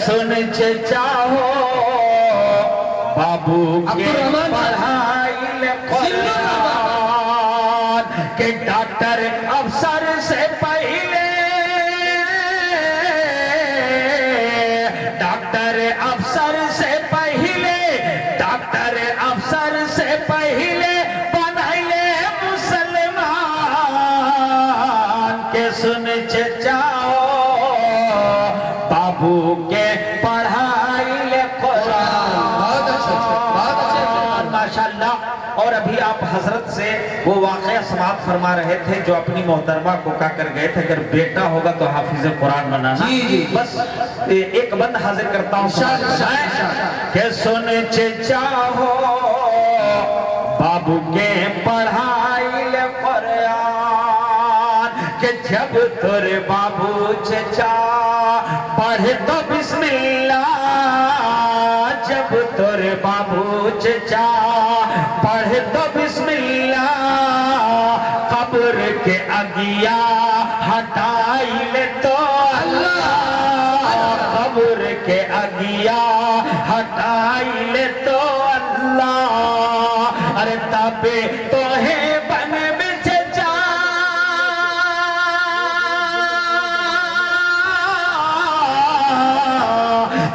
सुन चाहो बाबू के पढ़ाई के डॉक्टर अफसर से पहले डॉक्टर अफसर से पहले बनैले मुसलमान के सुन जाओ बाबू के पढ़ाई ले माशाल्लाह। और अभी आप हजरत से वो वाकया समाप्त फरमा रहे थे जो अपनी मोहतरमा को कहा कर गए थे, अगर बेटा होगा तो हाफिज कुरान बनाना। बस एक बंद हाजिर करता हूँ के सुन चाहो बाबू के पढ़ाई ले कुरान के जब तोरे बाबू चचा पढ़े तो बिस्मिल्लाह, जब तोरे बाबू चचा पढ़े तो बिस्मिल्लाह, कब्र के अगिया हटाई ले तो अल्लाह, कब्र के अगिया हटाई ले तो अल्लाह। अरे तबे तो है बन बिच जा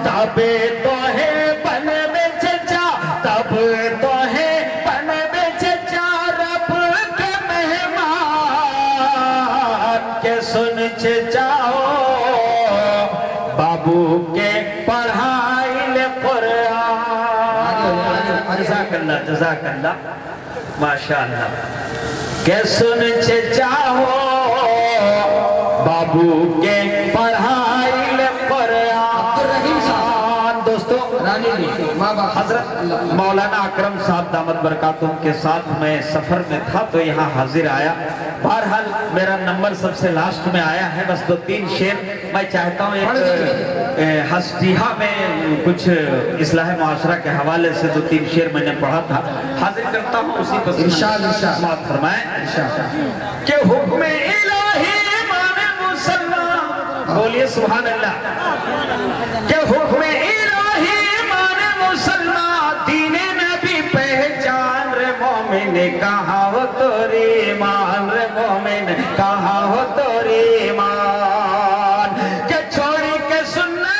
तबे तो है बन बिच जा, तब तो है बन बिच जा रब के मेहमान के सुन जाओ बाबू के पढ़ाई ले कुरान। जज़ाकल्लाह जज़ाकल्लाह माशाअल्लाह के सुन चाहो बाबू के पढ़ाई ले कुरान। दोस्तों हजरत मौलाना अकरम साहब दामद बरकातुम के साथ मैं सफर में था तो यहाँ हाजिर आया। बहरहाल मेरा नंबर सबसे लास्ट में आया है, बस 2-3 शेर मैं चाहता हूँ। एक हस्तिहा में कुछ इस्लाह माशरा के हवाले से 2-3 शेर मैंने पढ़ा था, हाजिर करता हूँ उसी पर इंशाअल्लाह फरमाएं कि हुक्म इलाही माने मुसलमान, बोलिए सुभान अल्लाह। कि हुक्म इलाही माने मुसलमान, दीने नबी पहचान रे मोमिन, कहाँ हो तोरी ईमान रे मोमिन, कहाँ हो तोरी ईमान। के छोड़ी के सुन्नत,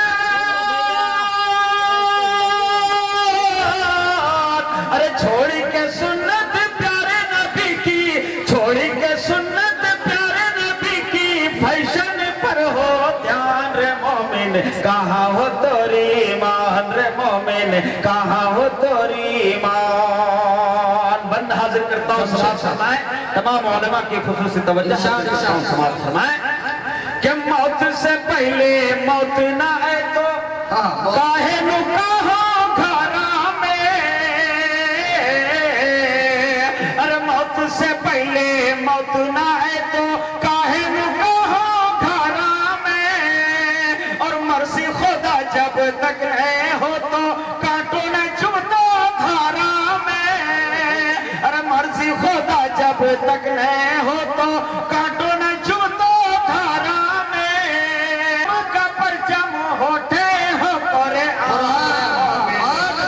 अरे छोड़ी के सुन्नत प्यारे नबी की, छोड़ी के सुन्नत प्यारे नबी की, फैशन पर हो ध्यान रे मोमिन, कहाँ हो तोरी ईमान रे मोमिन, कहाँ हो तोरी ईमान। बंद हाजिर करता हूँ समाप्त फरमाएं, तमाम उलमा की खुसूसी तवज्जो समाप्त फरमाएं कि मौत से पहले मौत ना आए तो काहे नु कहो घरा में, अरे मौत से पहले मौत ना आए तो काहे नु कहो घरा में। और मर्सी खुदा जब तक है हो तो कांटो न चुभतो धारा में, अरे मर्जी खुदा जब तक न हो तो कांटो न चुभतो धारा में। का परचम होठे हो करे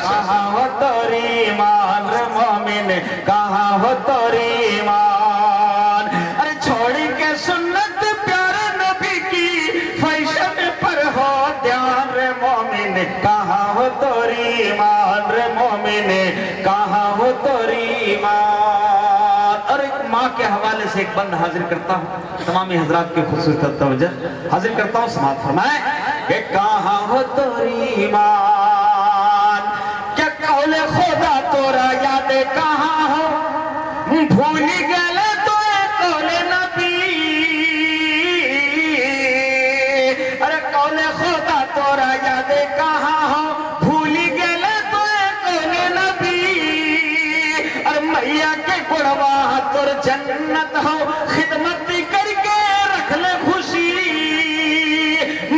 कहाँ हो तोरी ईमान रे मोमिन, कहाँ हो तोरी ईमान। अरे छोड़ी के सुन्नत प्यारे नबी की, फैशन पर हो ध्यान रे मोमिन, कहाँ हो तोरी ईमान रे मोमिन, कहाँ हो तोरी ईमान। और एक माँ के हवाले से एक बंद हाजिर करता हूँ, तमामी हजरात के खुसूस तवज्जो हाजिर करता हूँ, समाप्त फरमाएं कि कहाँ हो तोरी ईमान। क्या कौले खुदा तोरा याद कहाँ हो, भूल गए तो कौले नबी। अरे कौले खुदा तोरा याद कहाँ हो, भूल गए तो कौले नबी। और मैया के गुणवा तोर जन्नत हो, खिदमत करके रख ले खुशी।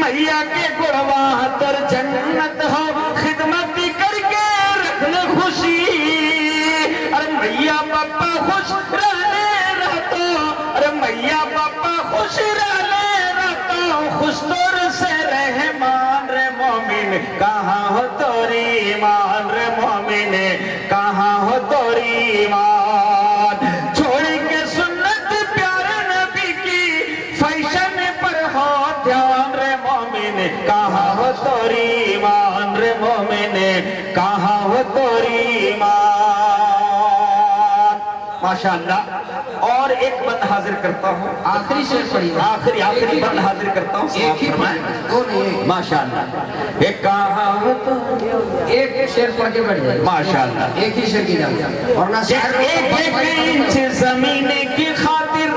मैया के गुणवा तोर जन्नत हो, खिदमत करके रख ले खुशी। अरे मैया पापा खुश रहने रहतो, अरे मैया पापा खुश रहने रहतो, खुश तोर से रहमान रे मोमिन, मोमिन कहाँ हो तोरी ईमान रे मोमिन कहाँ हो तोरी ईमान। छोड़ के सुन्नत प्यारे नबी की फैशन पर हो ध्यान रे मोमिन कहाँ हो तोरी ईमान रे मोमिन कहाँ हो तोरी ईमान। माशाअल्लाह। और एक बंद हाजिर करता हूँ, आखिरी शेर पढ़िए, आखिरी बंद हाजिर करता हूँ। एक ही दो नहीं, माशाअल्लाह। एक कहाँ हो तो एक शेर पढ़ के बैठ जाए। माशाअल्लाह। एक ही शेर की जाए और ना एक इंच जमीन की खातिर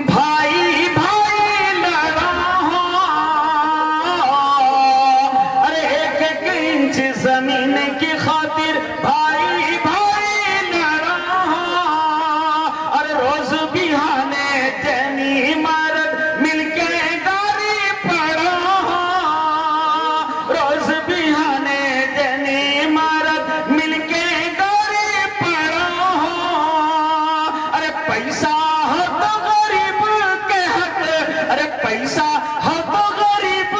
भाई भाई लड़ा हो। अरे एक इंच जमीन की खातिर भाई भाई लड़ा हो। अरे रोज बिहाने जनी इमारत मिलके गारी पड़ा हो। रोज बिहाने जनी इमारत मिलके गारी पड़ा हो। अरे पैसा हो तो गरीब के हक, अरे पैसा हो तो गरीब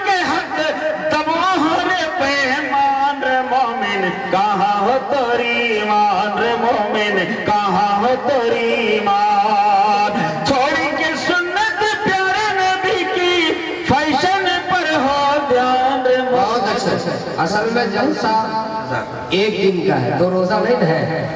के हक दबो रे बेईमान रे मोमिन कहाँ हो तोरी ईमान रे मोमिन कहाँ हो तोरी ईमान। छोड़ के सुन्नत प्यारे नबी की फैशन पर हो ध्यान रे बहुत अच्छा। असल में जलसा एक दिन का है, 2 रोजा नहीं है।